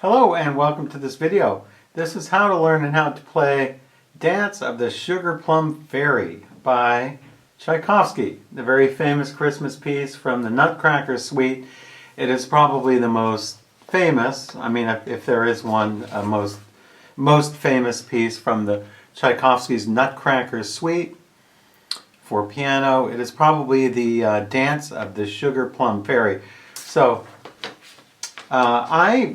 Hello and welcome to this video. This is how to learn and how to play Dance of the Sugar Plum Fairy by Tchaikovsky, the very famous Christmas piece from the Nutcracker Suite. It is probably the most famous, if there is one, most famous piece from the Tchaikovsky's Nutcracker Suite for piano. It is probably the Dance of the Sugar Plum Fairy. So I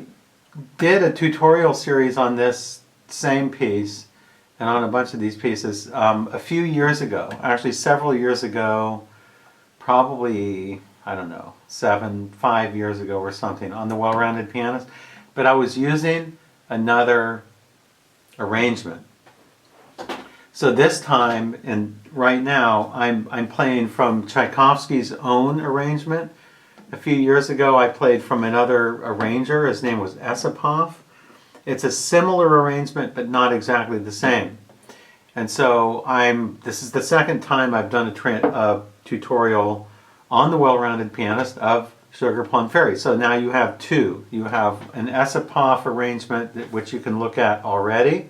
did a tutorial series on this same piece and on a bunch of these pieces a few years ago, actually several years ago, probably, I don't know, 5 years ago or something, on the Well-Rounded Pianist. But I was using another arrangement. So this time, and right now, I'm playing from Tchaikovsky's own arrangement. A few years ago, I played from another arranger. His name was Esipov. It's a similar arrangement, but not exactly the same. And so this is the second time I've done a tutorial on the Well-Rounded Pianist of Sugar Plum Fairy. So now you have two. You have an Esipov arrangement, which you can look at already.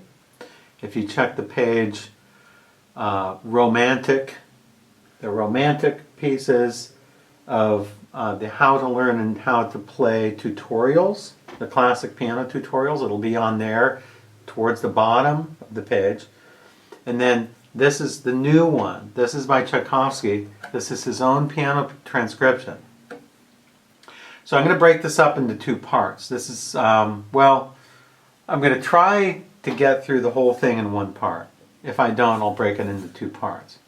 If you check the page, the romantic pieces of the how to learn and how to play tutorials, the classic piano tutorials. It'll be on there towards the bottom of the page. And then this is the new one. This is by Tchaikovsky. This is his own piano transcription. So I'm going to break this up into two parts. This is, I'm going to try to get through the whole thing in one part. If I don't, I'll break it into two parts.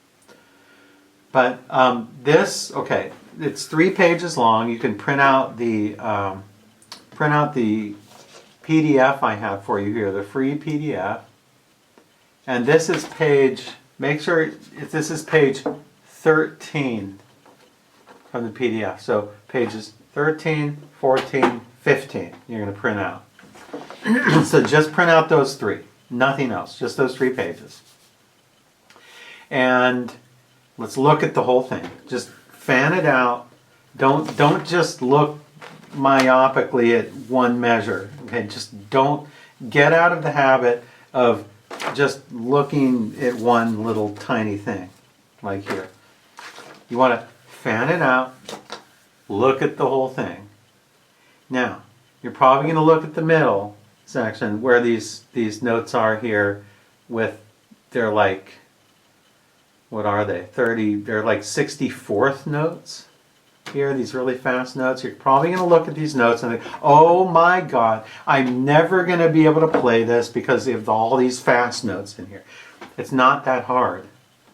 But it's 3 pages long. You can print out the PDF I have for you here, the free PDF. And this is make sure this is page 13 from the PDF. So pages 13, 14, 15 you're going to print out. So just print out those 3, nothing else, just those 3 pages. And let's look at the whole thing. Just fan it out. Don't just look myopically at one measure. Okay, just don't get out of the habit of just looking at one little tiny thing, like here. You want to fan it out, look at the whole thing. Now, you're probably going to look at the middle section where these notes are here they're like, what are they? They're like 64th notes here, these really fast notes. You're probably going to look at these notes and think, oh my God, I'm never going to be able to play this because of all these fast notes in here. It's not that hard. It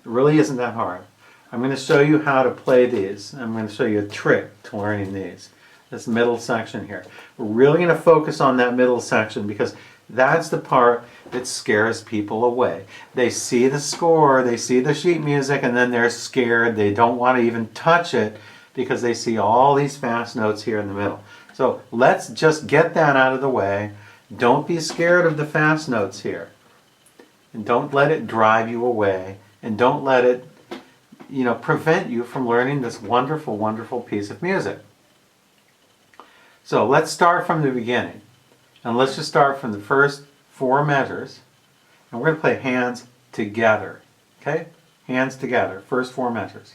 really isn't that hard. I'm going to show you how to play these. I'm going to show you a trick to learning these. This middle section here. We're really going to focus on that middle section because that's the part that scares people away. They see the score, they see the sheet music, and then they're scared. They don't want to even touch it because they see all these fast notes here in the middle. So let's just get that out of the way. Don't be scared of the fast notes here. And don't let it drive you away. And don't let it, prevent you from learning this wonderful, wonderful piece of music. So let's start from the beginning. And let's just start from the first 4 measures. And we're going to play hands together. Okay? Hands together. First 4 measures.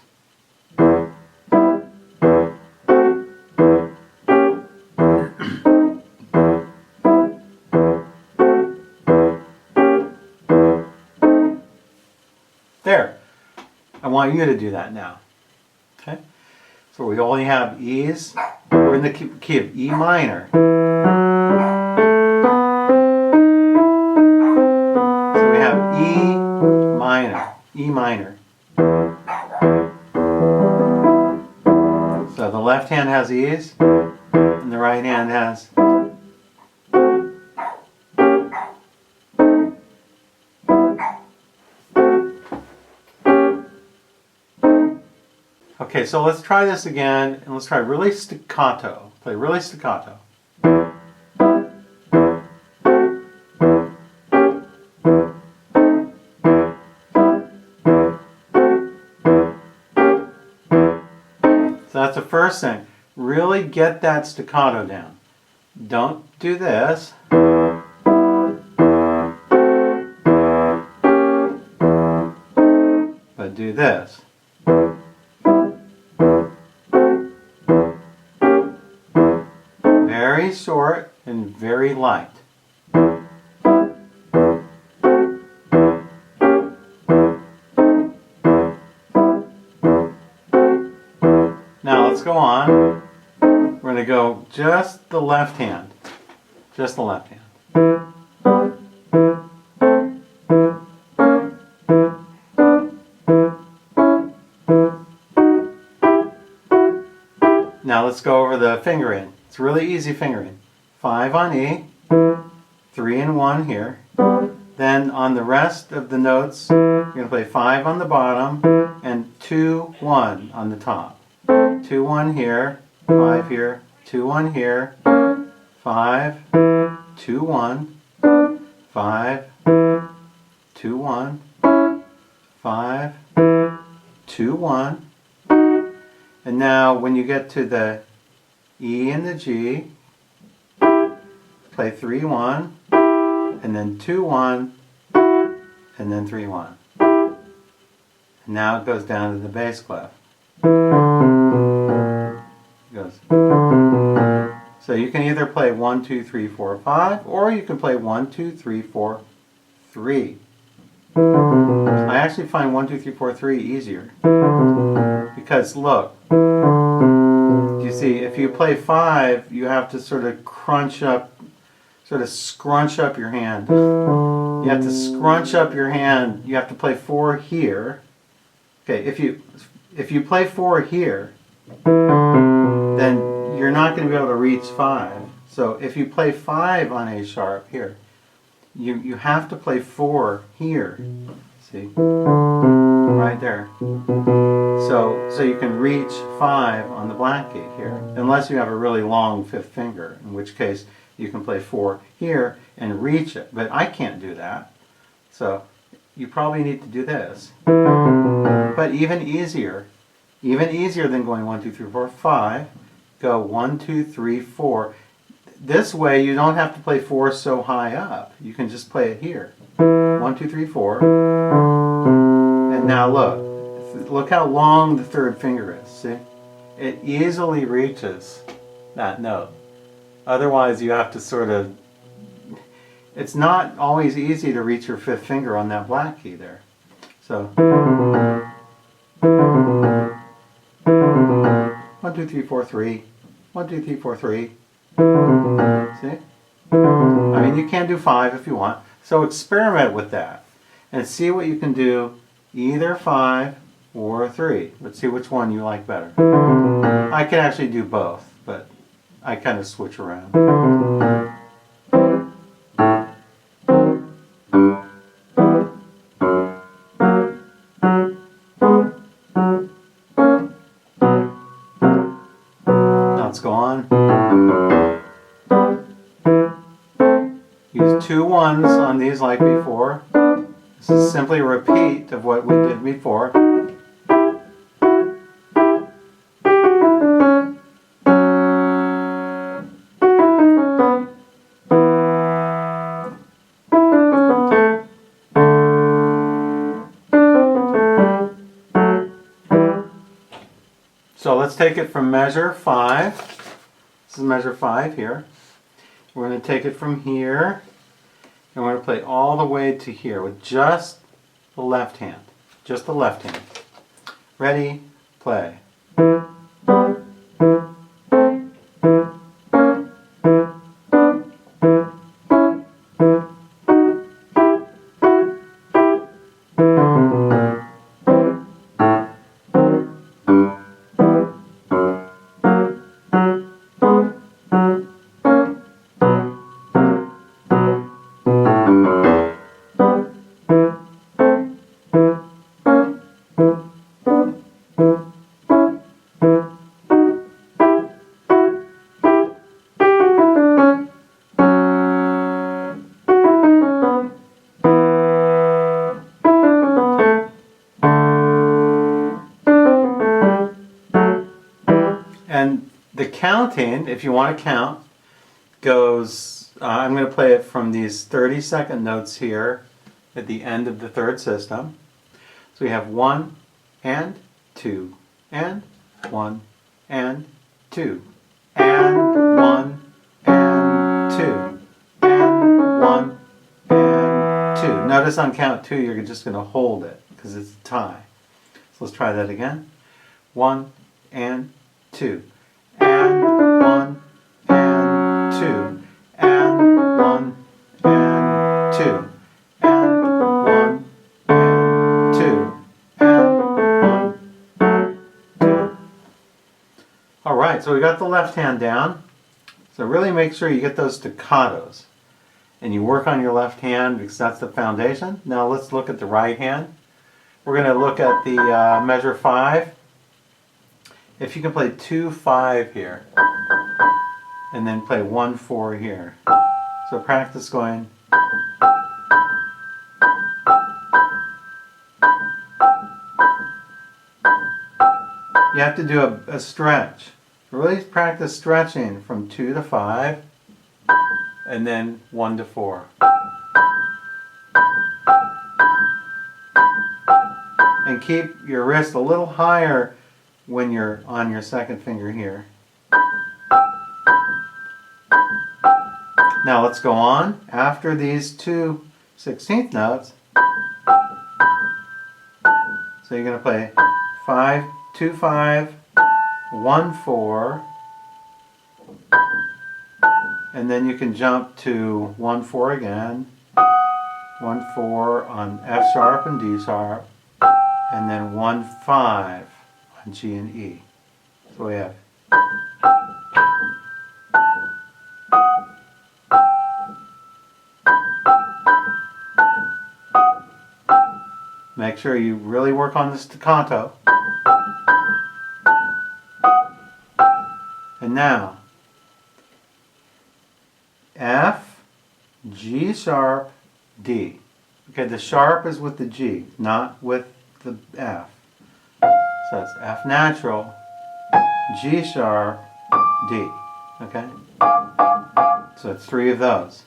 There. I want you to do that now. Okay? So we only have E's. We're in the key of E minor. So we have E minor. So the left hand has E's, and the right hand has. Okay, so let's try this again, and let's try really staccato. Play really staccato. So that's the first thing. Really get that staccato down. don't do this. But do this. Very short and very light. Now let's go on. We're going to go just the left hand. Just the left hand. Now let's go over the fingering. It's really easy fingering. 5 on E, 3 and 1 here. Then on the rest of the notes, you're going to play 5 on the bottom and 2, 1 on the top. 2, 1 here, 5 here, 2, 1 here, 5, 2, 1, 5, 2, 1, 5, 2, 1. And now when you get to the E and the G, play 3, 1, and then 2, 1, and then 3, 1. And now it goes down to the bass clef. It goes. So you can either play 1, 2, 3, 4, 5, or you can play 1, 2, 3, 4, 3. I actually find 1, 2, 3, 4, 3 easier. Because look, you see, if you play 5, you have to sort of scrunch up your hand. You have to scrunch up your hand. You have to play 4 here. Okay, if you play 4 here, then you're not going to be able to reach 5. So if you play 5 on A sharp here, you have to play 4 here. See? Right there. So you can reach 5 on the black key here, unless you have a really long 5th finger, in which case you can play 4 here and reach it. But I can't do that. So you probably need to do this. But even easier than going 1, 2, 3, 4, 5, go 1, 2, 3, 4. This way you don't have to play 4 so high up. You can just play it here. 1, 2, 3, 4. And now look how long the 3rd finger is. See? It easily reaches that note. Otherwise you have to sort of, it's not always easy to reach your 5th finger on that black key there. So 1, 2, 3, 4, 3. 1, 2, 3, 4, 3. See? I mean, you can do 5 if you want. So experiment with that and see what you can do, either 5 or 3. Let's see which one you like better. I can actually do both, but I kind of switch around. Let's go on. Use 2 1s on these like before. This is simply a repeat of what we did before. So let's take it from measure 5. This is measure 5 here. We're going to take it from here, and we're going to play all the way to here with just the left hand. Just the left hand. Ready? Play. And the counting, if you want to count, goes, I'm going to play it from these 30-second notes here at the end of the third system. So we have 1 and 2 and 1 and 2 and 1 and 2 and 1 and 2. Notice on count 2 you're just going to hold it because it's a tie. So let's try that again. 1 and 2 and 1 and 2 and 1 and 2 and 1 and 2 and 1 and 2. Alright, so we got the left hand down. So really make sure you get those staccatos. And you work on your left hand because that's the foundation. Now let's look at the right hand. We're going to look at the measure 5. If you can play 2-5 here, and then play 1-4 here. So practice going. You have to do a stretch. Really practice stretching from 2 to 5, and then 1 to 4. And keep your wrist a little higher when you're on your second finger here. Now let's go on. After these two 16th notes, so you're going to play 5, 2, 5, 1, 4, and then you can jump to 1, 4 again, 1, 4 on F sharp and D sharp, and then 1, 5 on G and E. So we have make sure you really work on the staccato. And now F, G sharp, D. Okay, the sharp is with the G, not with the F. So it's F natural, G sharp, D. Okay? So it's 3 of those.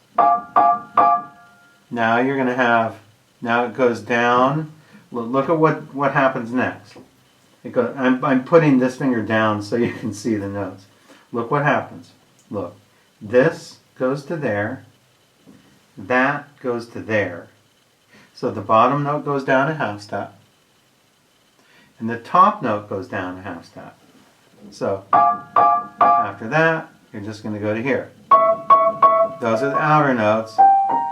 Now you're going to have, now it goes down. Look at what happens next. It goes, I'm putting this finger down so you can see the notes. Look what happens. Look. This goes to there. That goes to there. So the bottom note goes down a half step. And the top note goes down a half step. So after that, you're just going to go to here. Those are the outer notes.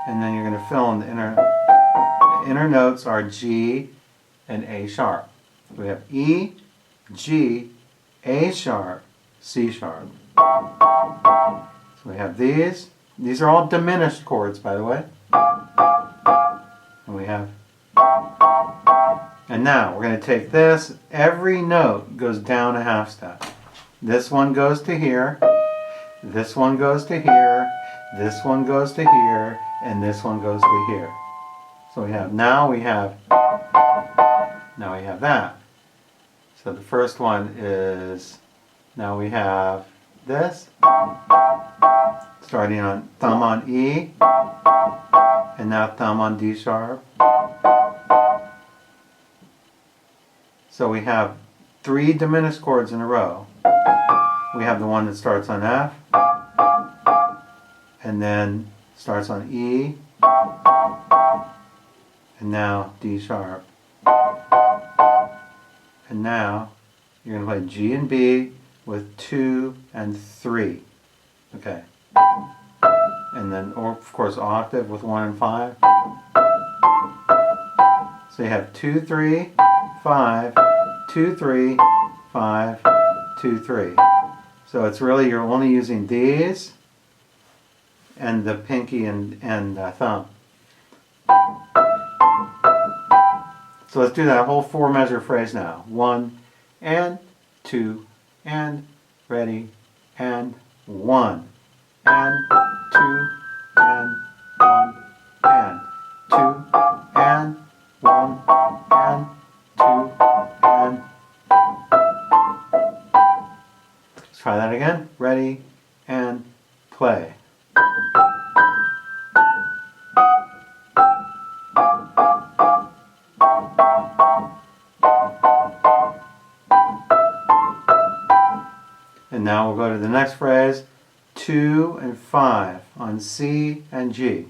And then you're going to fill in the inner. The inner notes are G and A sharp. We have E, G, A sharp, C sharp. So we have these. These are all diminished chords, by the way. And we have, and now we're going to take this. Every note goes down a half step. This one goes to here. This one goes to here. This one goes to here. And this one goes to here. So we have, now we have that. So the first one is, now we have this, starting on thumb on E, and now thumb on D sharp. So we have 3 diminished chords in a row. We have the one that starts on F, and then starts on E, and now D sharp. And now you're going to play G and B with 2 and 3. Okay. And then, or of course, octave with 1 and 5. So you have 2, 3, 5, 2, 3, 5, 2, 3. So it's really, you're only using these and the pinky and thumb. So let's do that whole 4 measure phrase now. 1 and 2 and ready and 1 and 2 and 1 and 2 and 1 and 2 and. Let's try that again. Ready and play. And now we'll go to the next phrase, 2 and 5 on C and G.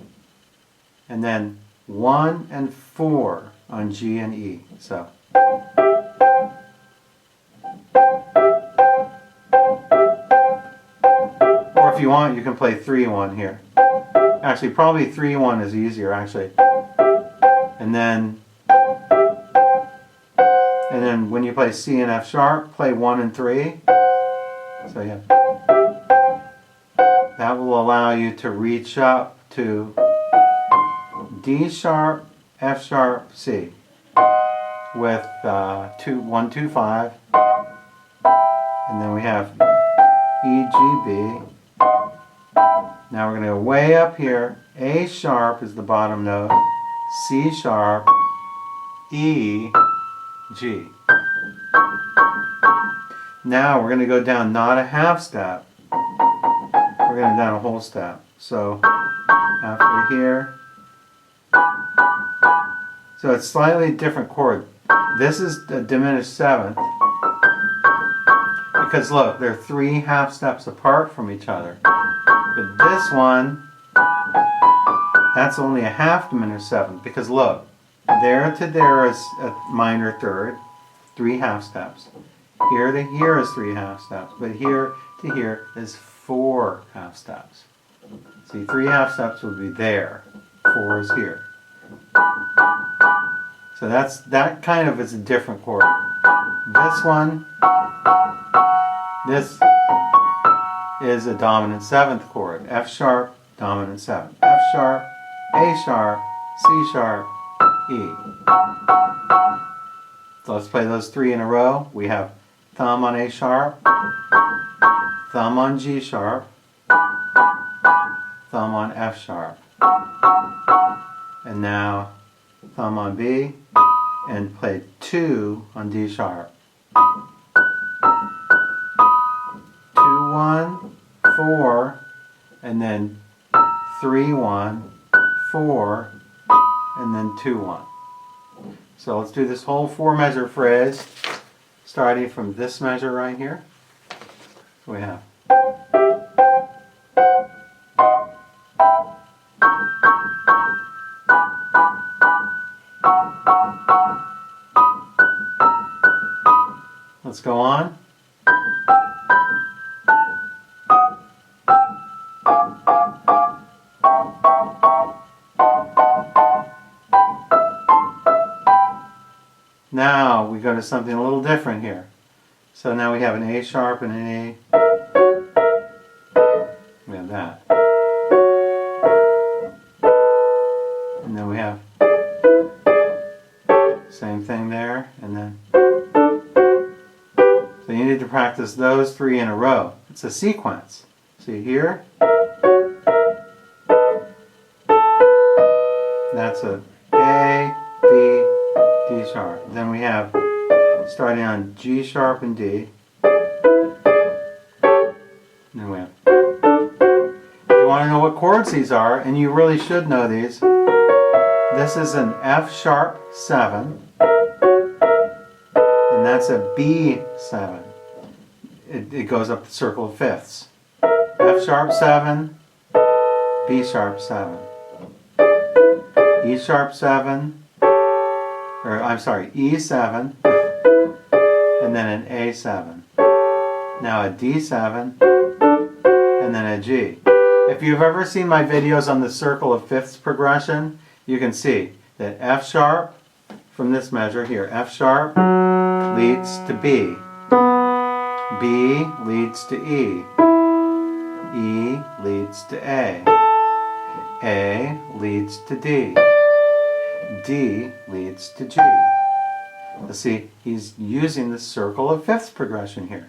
And then 1 and 4 on G and E. So. Or if you want, you can play 3-1 here. Actually, probably 3-1 is easier, actually. And then when you play C and F sharp, play 1 and 3. So yeah. That will allow you to reach up to D sharp, F sharp, C with 1, 2, 5. And then we have E, G, B. Now we're going to go way up here. A sharp is the bottom note. C sharp, E, G. Now we're going to go down not a half step. We're going down a whole step. So after here. So it's slightly different chord. This is a diminished seventh. Because look, they're 3 half steps apart from each other. But this one, that's only a half diminished seventh. Because look, there to there is a minor third, 3 half steps. Here to here is 3 half steps. But here to here is 4 half steps. See, 3 half steps would be there. 4 is here. So that kind of is a different chord. This one, this is a dominant 7th chord. F sharp, dominant 7th. F sharp, A sharp, C sharp, E. So let's play those 3 in a row. We have thumb on A sharp, thumb on G sharp, thumb on F sharp. And now thumb on B, and play 2 on D sharp. 2, 1, 4, and then 3, 1, 4, and then 2, 1. So let's do this whole 4-measure phrase, starting from this measure right here. So we have. Let's go on. Now we go to something a little different here. So now we have an A sharp and an A. We have that. And then we have same thing there, and then. So you need to practice those 3 in a row. It's a sequence. See here? That's a A, B, D sharp. Then we have starting on G sharp and D. And then we have. If you want to know what chords these are, and you really should know these, this is an F sharp 7. And that's a B7. It goes up the circle of fifths. F sharp 7, B sharp 7. E sharp 7, or I'm sorry, E7, and then an A7. Now a D7, and then a G. If you've ever seen my videos on the circle of fifths progression, you can see that F sharp, from this measure here, F sharp leads to B. B leads to E. E leads to A. A leads to D. D leads to G. Let's see, he's using the circle of fifths progression here.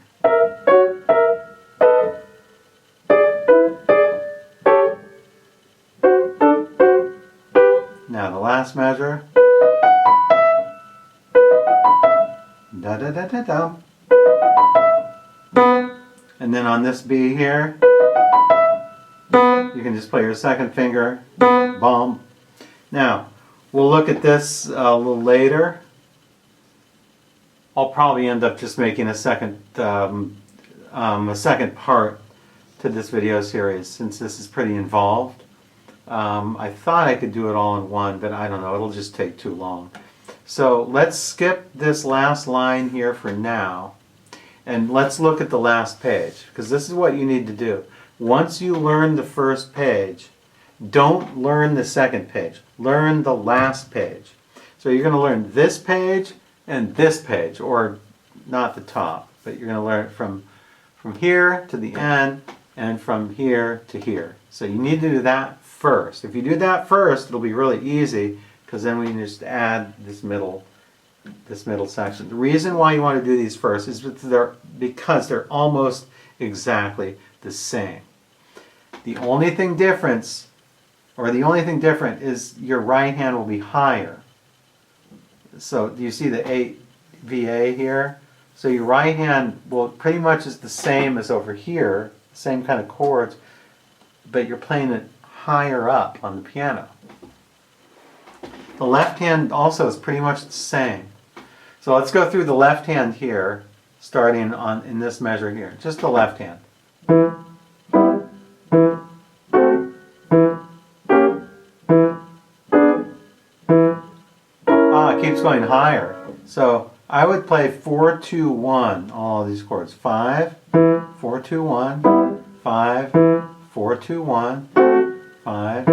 Now the last measure. Da da da da da. And then on this B here, You can just play your second finger, bum. Now, we'll look at this a little later. I'll probably end up just making a second part to this video series since this is pretty involved. I thought I could do it all in one, but I don't know, it'll just take too long. So let's skip this last line here for now, and let's look at the last page, because this is what you need to do. Once you learn the first page, don't learn the second page. Learn the last page. So you're going to learn this page and this page, or not the top, but you're going to learn it from here to the end and from here to here. So you need to do that first. If you do that first, it'll be really easy, because then we can just add this middle section. The reason why you want to do these first is because they're almost exactly the same. The only thing different is your right hand will be higher. So do you see the 8 VA here? So your right hand will pretty much is the same as over here, same kind of chords, but you're playing it higher up on the piano. The left hand also is pretty much the same. So let's go through the left hand here, starting in this measure here. Just the left hand. It keeps going higher. So I would play 4-2-1 all these chords. 5, 4-2-1, 5, 4-2-1, 5.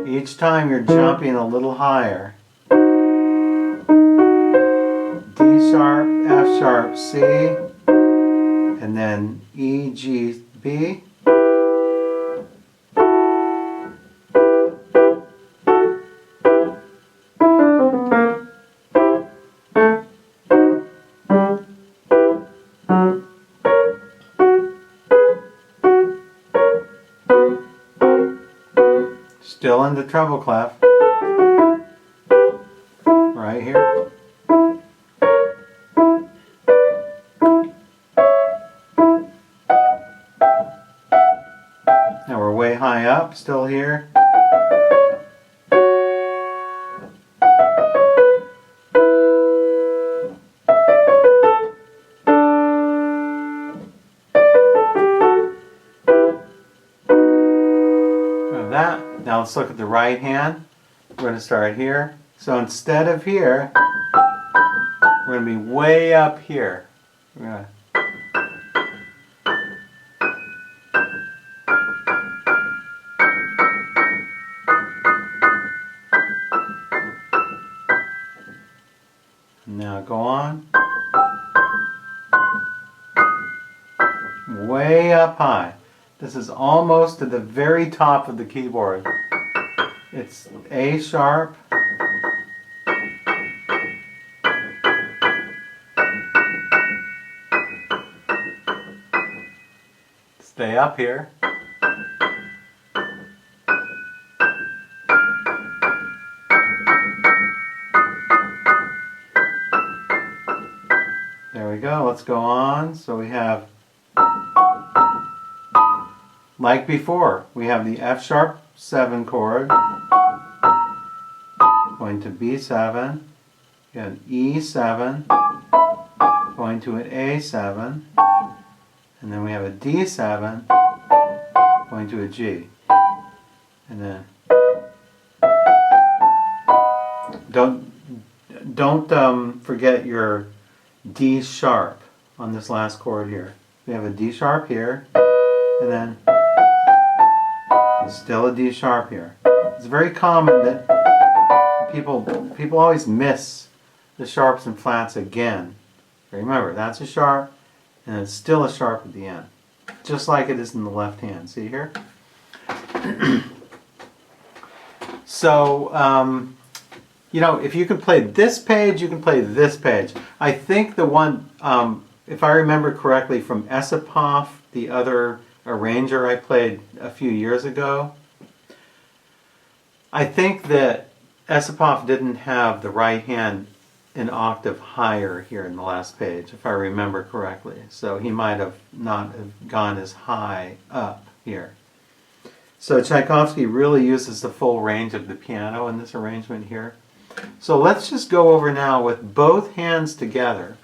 Each time you're jumping a little higher. D sharp, F sharp, C, and then E, G, B. Still in the treble clef, right here. Now we're way high up, still here. Now let's look at the right hand. We're going to start here. So instead of here, we're going to be way up here. We're going to now go on. Way up high. This is almost to the very top of the keyboard. It's A sharp, stay up here, there we go. Let's go on. So we have, like before, we have the F sharp 7 chord, going to B7, an E7, going to an A7, and then we have a D7, going to a G. And then don't forget your D sharp on this last chord here. We have a D sharp here, and then still a D sharp here. It's very common that people always miss the sharps and flats again. Remember, that's a sharp, and it's still a sharp at the end, just like it is in the left hand. See here? So, you know, if you can play this page, you can play this page. I think the one, if I remember correctly, from Esipov, the other arranger I played a few years ago, I think that Esipov didn't have the right hand an octave higher here in the last page, if I remember correctly. So he might have not have gone as high up here. So Tchaikovsky really uses the full range of the piano in this arrangement here. So let's just go over now with both hands together.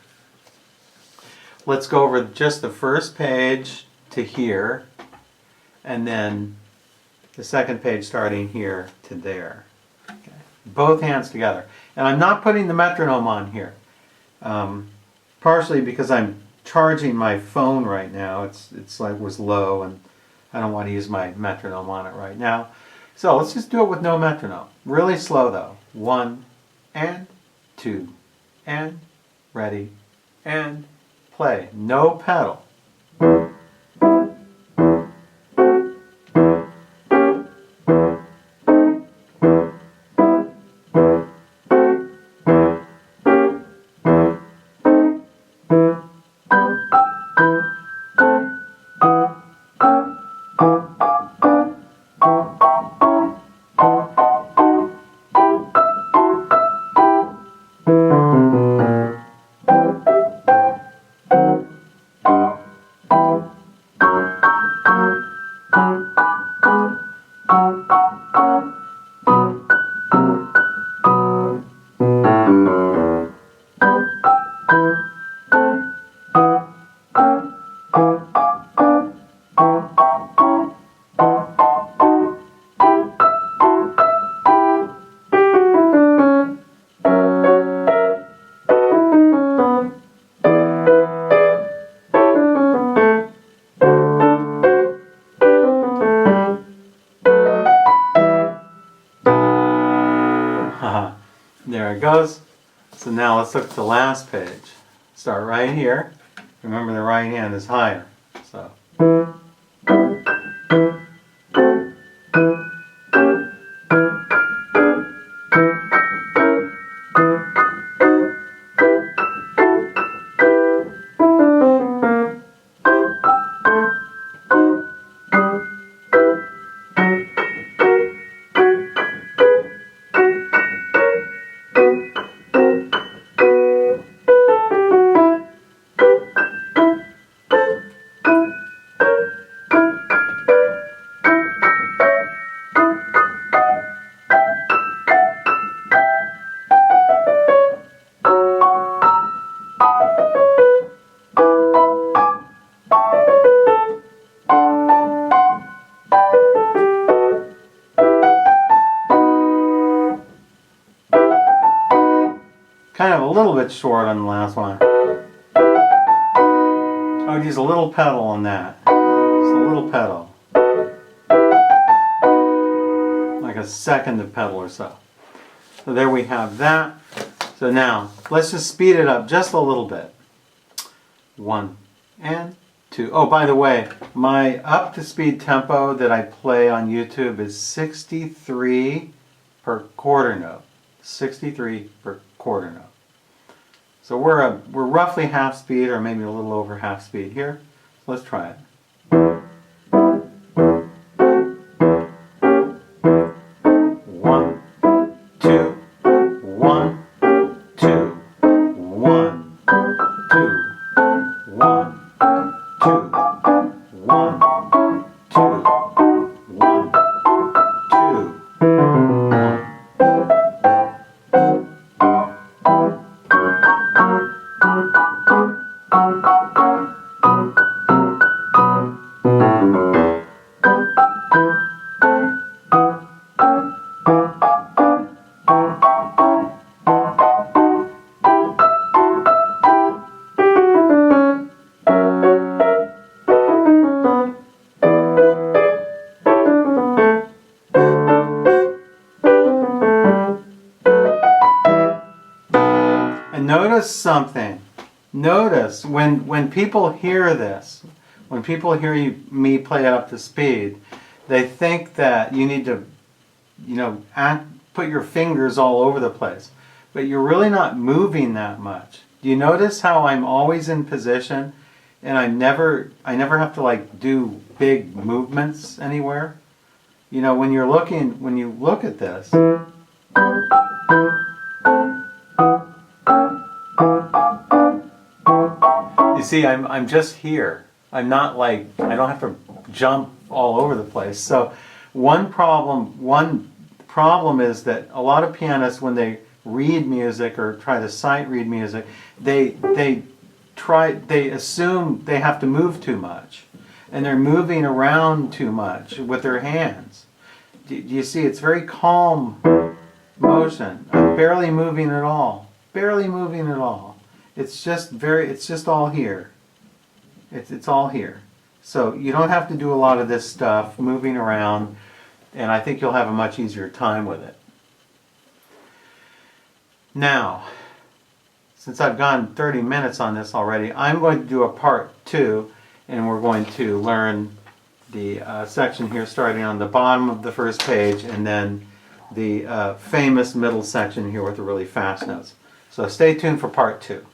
Let's go over just the first page to here, and then the second page starting here to there. Okay. Both hands together. And I'm not putting the metronome on here, partially because I'm charging my phone right now. It's like was low, and I don't want to use my metronome on it right now. So let's just do it with no metronome. Really slow though. 1 and 2 and ready and play. No pedal. There it goes. So now let's look at the last page. Start right here. Remember the right hand is higher. So. Kind of a little bit short on the last one. I would use a little pedal on that. Just a little pedal. Like a second of pedal or so. So there we have that. So now, let's just speed it up just a little bit. 1 and 2. Oh, by the way, my up to speed tempo that I play on YouTube is 63 per quarter note. 63 per quarter note. So we're roughly half speed, or maybe a little over half speed here. Let's try it. 1, 2, 1, 2, 1, 2, 1, 2, 1, 2, 1, 2. Notice something. Notice when people hear this, when people hear me play it up to speed, they think that you need to, put your fingers all over the place. But you're really not moving that much. Do you notice how I'm always in position and I never have to like do big movements anywhere? You know, when you look at this, You see, I'm just here. I'm not like, I don't have to jump all over the place. So one problem is that a lot of pianists, when they read music or try to sight read music, they assume they have to move too much, and they're moving around too much with their hands. Do you see? It's very calm motion. I'm barely moving at all. Barely moving at all. It's just all here. It's all here. So you don't have to do a lot of this stuff, moving around, and I think you'll have a much easier time with it. Now, since I've gone 30 minutes on this already, I'm going to do a part 2, and we're going to learn the section here starting on the bottom of the first page, and then the famous middle section here with the really fast notes. So stay tuned for part 2.